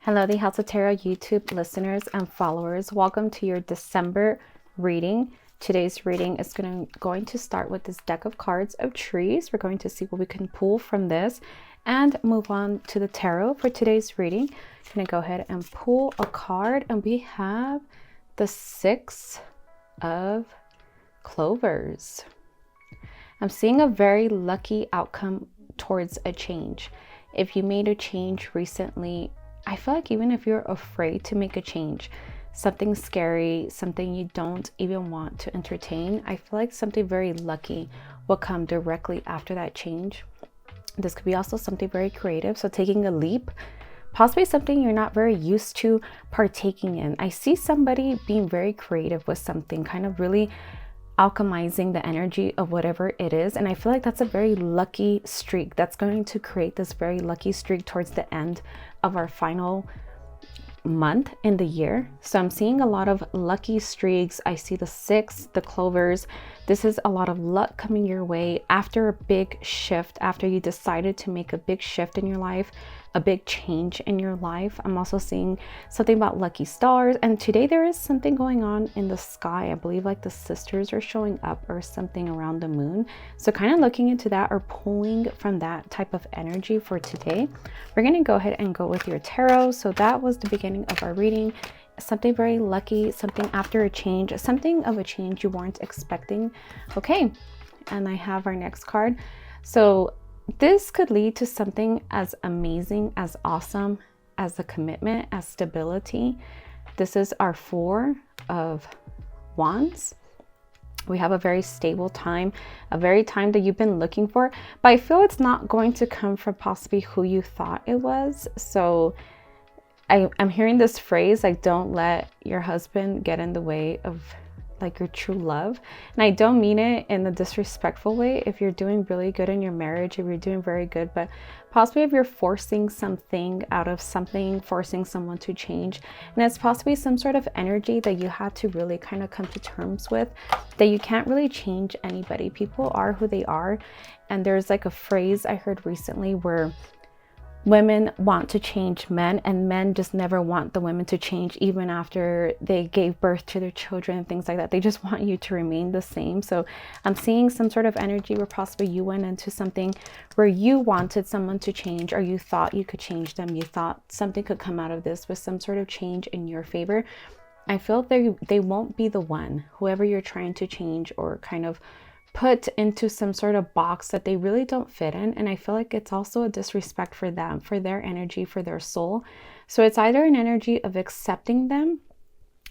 Hello, the House of Tarot YouTube listeners and followers. Welcome to your December reading. Today's reading is going to start with this deck of cards of trees. We're going to see what we can pull from this and move on to the tarot for today's reading. I'm going to go ahead and pull a card, and we have the Six of Clovers. I'm seeing a very lucky outcome towards a change. If you made a change recently, I feel like even if you're afraid to make a change, something scary, something you don't even want to entertain, I feel like something very lucky will come directly after that change. This could be also something very creative. So taking a leap, possibly something you're not very used to partaking in. I see somebody being very creative with something, kind of really alchemizing the energy of whatever it is, and I feel like that's a very lucky streak that's going to create this very lucky streak towards the end of our final month in the year. So I'm seeing a lot of lucky streaks. I see the six, the clovers. This is a lot of luck coming your way after a big shift, after you decided to make a big shift in your life, a big change in your life. I'm also seeing something about lucky stars, and today there is something going on in the sky. I believe like the sisters are showing up or something around the moon. So kind of looking into that or pulling from that type of energy for today. We're going to go ahead and go with your tarot. So that was the beginning of our reading. Something very lucky, something after a change, something of a change you weren't expecting. Okay, and I have our next card. So this could lead to something as amazing, as awesome as a commitment, as stability. This is our Four of Wands. We have a very stable time, a very time that you've been looking for, but I feel it's not going to come from possibly who you thought it was. So I'm hearing this phrase, like, don't let your husband get in the way of like your true love. And I don't mean it in a disrespectful way. If you're doing really good in your marriage, if you're doing very good, but possibly if you're forcing something out of something, forcing someone to change, and it's possibly some sort of energy that you had to really kind of come to terms with, that you can't really change anybody. People are who they are. And there's like a phrase I heard recently where women want to change men, and men just never want the women to change even after they gave birth to their children and things like that. They just want you to remain the same. So I'm seeing some sort of energy where possibly you went into something where you wanted someone to change, or you thought you could change them. You thought something could come out of this with some sort of change in your favor. I feel they won't be the one, whoever you're trying to change or kind of put into some sort of box that they really don't fit in. And I feel like it's also a disrespect for them, for their energy, for their soul. So it's either an energy of accepting them,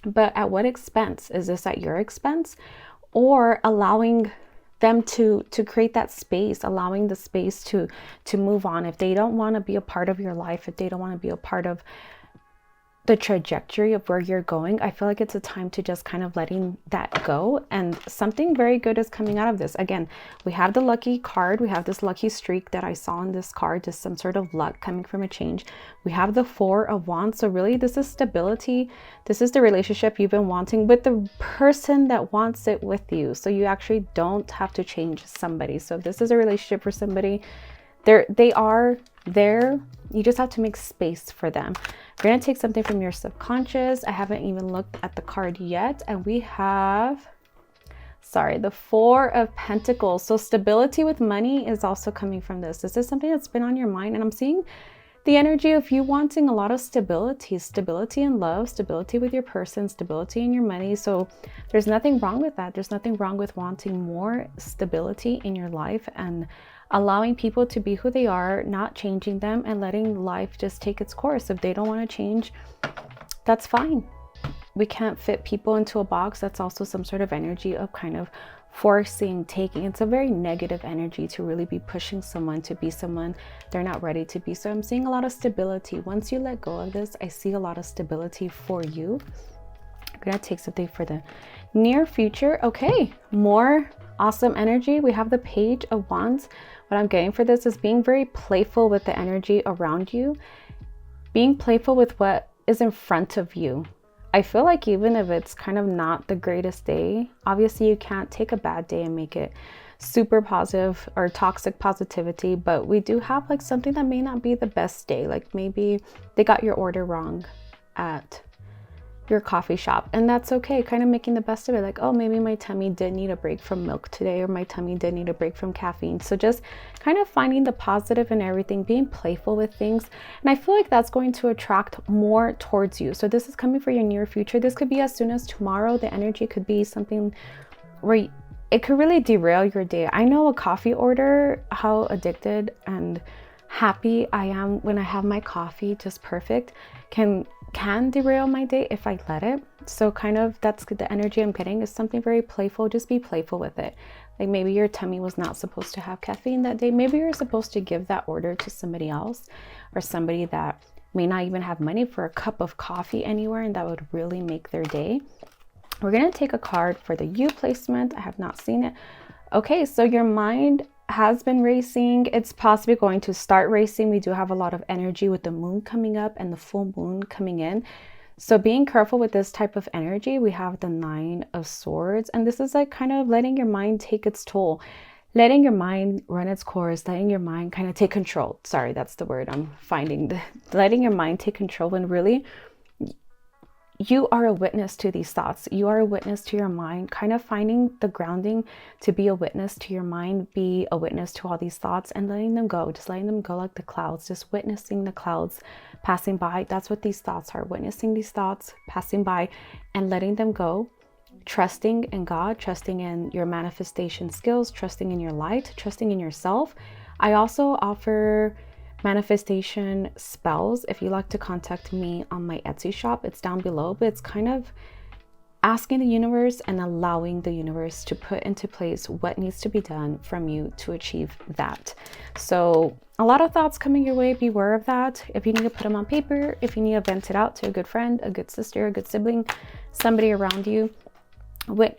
but at what expense? Is this at your expense? Or allowing them to create that space, allowing the space to move on. If they don't want to be a part of your life, if they don't want to be a part of the trajectory of where you're going, I feel like it's a time to just kind of letting that go, and something very good is coming out of this. Again, we have the lucky card, we have this lucky streak that I saw in this card, just some sort of luck coming from a change. We have the Four of Wands, so really this is stability. This is the relationship you've been wanting with the person that wants it with you. So you actually don't have to change somebody. So if this is a relationship for somebody, they are there. You just have to make space for them. We're going to take something from your subconscious. I haven't even looked at the card yet. And we have, the Four of Pentacles. So stability with money is also coming from this. This is something that's been on your mind. And I'm seeing the energy of you wanting a lot of stability in love, stability with your person, stability in your money. So there's nothing wrong with that. There's nothing wrong with wanting more stability in your life and allowing people to be who they are, not changing them, and letting life just take its course. If they don't want to change, that's fine. We can't fit people into a box. That's also some sort of energy of kind of forcing, taking. It's a very negative energy to really be pushing someone to be someone they're not ready to be. So I'm seeing a lot of stability. Once you let go of this, I see a lot of stability for you. I'm gonna take something for the near future. Okay, more awesome energy. We have the Page of Wands. What I'm getting for this is being very playful with the energy around you, being playful with what is in front of you. I feel like even if it's kind of not the greatest day, obviously you can't take a bad day and make it super positive or toxic positivity, but we do have like something that may not be the best day. Like maybe they got your order wrong at your coffee shop, and that's okay. Kind of making the best of it. Like, oh, maybe my tummy did need a break from milk today, or my tummy did need a break from caffeine. So just kind of finding the positive in everything, being playful with things. And I feel like that's going to attract more towards you. So this is coming for your near future. This could be as soon as tomorrow. The energy could be something where it could really derail your day. I know a coffee order, how addicted and happy I am when I have my coffee just perfect, can derail my day if I let it. So kind of that's the energy I'm getting, is something very playful. Just be playful with it. Like maybe your tummy was not supposed to have caffeine that day. Maybe you're supposed to give that order to somebody else, or somebody that may not even have money for a cup of coffee anywhere, and that would really make their day. We're going to take a card for the U placement. I have not seen it. Okay, so your mind has been racing. It's possibly going to start racing. We do have a lot of energy with the moon coming up and the full moon coming in. So being careful with this type of energy. We have the 9 of Swords, and this is like kind of letting your mind take its toll, letting your mind run its course, letting your mind kind of take control. Sorry, that's the word I'm finding. Letting your mind take control, when really you are a witness to these thoughts. You are a witness to your mind, kind of finding the grounding to be a witness to your mind, be a witness to all these thoughts, and letting them go, just letting them go like the clouds, just witnessing the clouds passing by. That's what these thoughts are, witnessing these thoughts passing by and letting them go, trusting in God, trusting in your manifestation skills, trusting in your light, trusting in yourself. I also offer manifestation spells. If you like to contact me on my Etsy shop, it's down below, but it's kind of asking the universe and allowing the universe to put into place what needs to be done from you to achieve that. So a lot of thoughts coming your way. Beware of that. If you need to put them on paper, if you need to vent it out to a good friend, a good sister, a good sibling, somebody around you,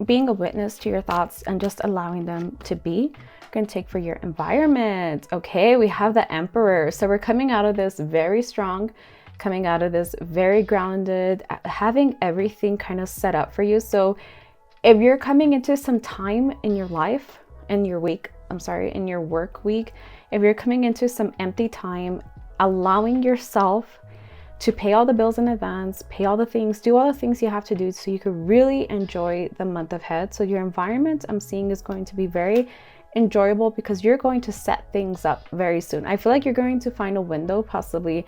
being a witness to your thoughts and just allowing them to be. Going to take for your environment. Okay, we have the Emperor. So we're coming out of this very strong, coming out of this very grounded, having everything kind of set up for you. So if you're coming into some time in your life, in your work week, if you're coming into some empty time, allowing yourself to pay all the bills in advance, pay all the things, do all the things you have to do so you could really enjoy the month ahead. So your environment, I'm seeing, is going to be very enjoyable because you're going to set things up very soon. I feel like you're going to find a window, possibly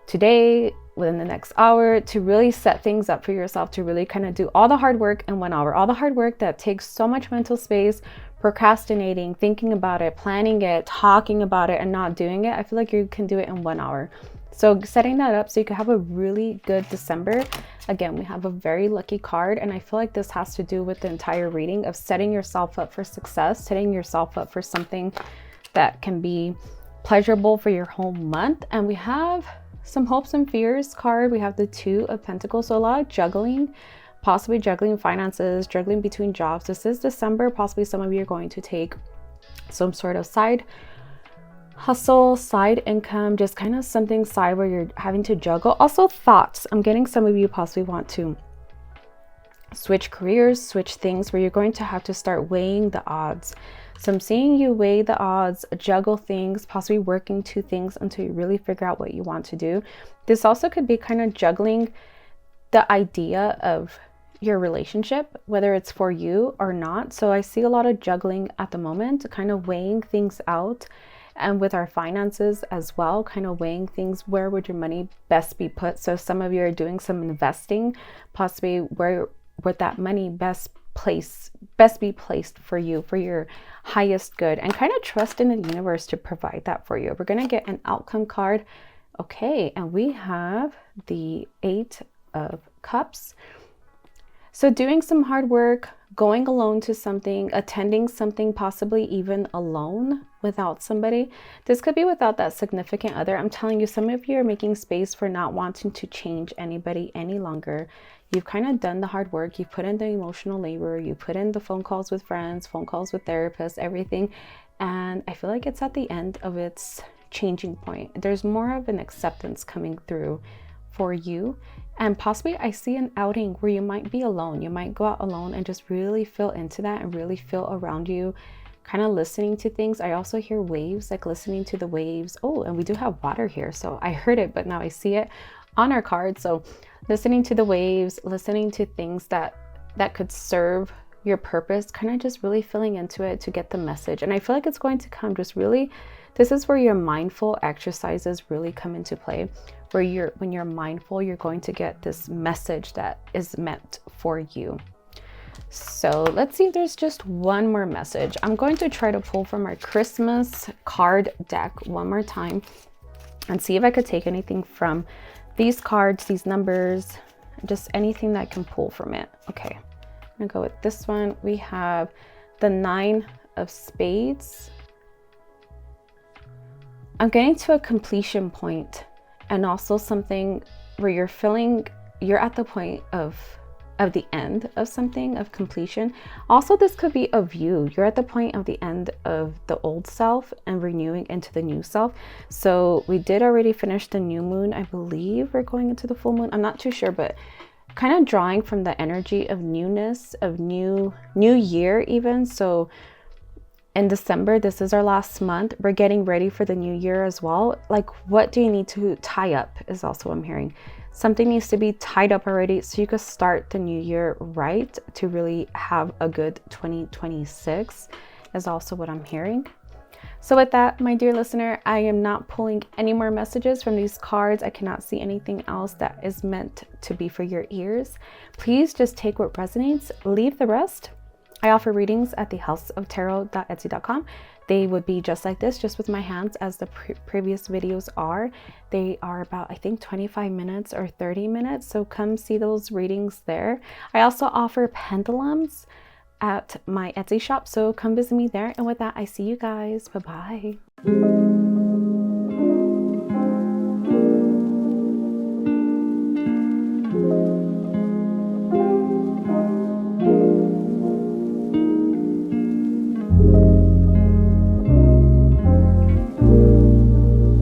today, within the next hour, to really set things up for yourself, to really kind of do all the hard work in 1 hour, all the hard work that takes so much mental space, procrastinating, thinking about it, planning it, talking about it, and not doing it. I feel like you can do it in 1 hour. So setting that up so you can have a really good December. Again, we have a very lucky card, and I feel like this has to do with the entire reading of setting yourself up for success, setting yourself up for something that can be pleasurable for your whole month. And we have some hopes and fears card. We have the 2 of Pentacles. So a lot of juggling, possibly juggling finances, juggling between jobs. This is December. Possibly some of you are going to take some sort of side hustle, side income, just kind of something side where you're having to juggle. Also thoughts. I'm getting some of you possibly want to switch careers, switch things, where you're going to have to start weighing the odds. So I'm seeing you weigh the odds, juggle things, possibly working 2 things until you really figure out what you want to do. This also could be kind of juggling the idea of your relationship, whether it's for you or not. So I see a lot of juggling at the moment, kind of weighing things out. And with our finances as well, kind of weighing things, where would your money best be put? So some of you are doing some investing, possibly where would that money best be placed for you, for your highest good, and kind of trust in the universe to provide that for you. We're going to get an outcome card. Okay, and we have the 8 of Cups. So doing some hard work, going alone to something, attending something, possibly even alone without somebody. This could be without that significant other. I'm telling you, some of you are making space for not wanting to change anybody any longer. You've kind of done the hard work. You've put in the emotional labor. You put in the phone calls with friends, phone calls with therapists, everything. And I feel like it's at the end of its changing point. There's more of an acceptance coming through for you. And possibly I see an outing where you might be alone. You might go out alone and just really feel into that and really feel around you kind of listening to things. I also hear waves, like listening to the waves. Oh, and we do have water here. So I heard it, but now I see it on our card. So listening to the waves, listening to things that could serve your purpose, kind of just really feeling into it to get the message. And I feel like it's going to come just really, this is where your mindful exercises really come into play, where when you're mindful, you're going to get this message that is meant for you. So let's see if there's just one more message. I'm going to try to pull from our Christmas card deck one more time and see if I could take anything from these cards, these numbers, just anything that I can pull from it. Okay, I'm gonna go with this one. We have the 9 of Spades. I'm getting to a completion point, and also something where you're feeling you're at the point of the end of something, of completion. Also, this could be of you. You're at the point of the end of the old self and renewing into the new self. So we did already finish the new moon. I believe we're going into the full moon. I'm not too sure, but kind of drawing from the energy of newness, of new year even. So in December, this is our last month. We're getting ready for the new year as well. Like, what do you need to tie up is also what I'm hearing. Something needs to be tied up already so you can start the new year right, to really have a good 2026 is also what I'm hearing. So with that, my dear listener, I am not pulling any more messages from these cards. I cannot see anything else that is meant to be for your ears. Please just take what resonates, leave the rest. I offer readings at thehouseoftarot.etsy.com. They would be just like this, just with my hands, as the previous videos are. They are about, I think, 25 minutes or 30 minutes. So come see those readings there. I also offer pendulums at my Etsy shop. So come visit me there. And with that, I see you guys. Bye-bye.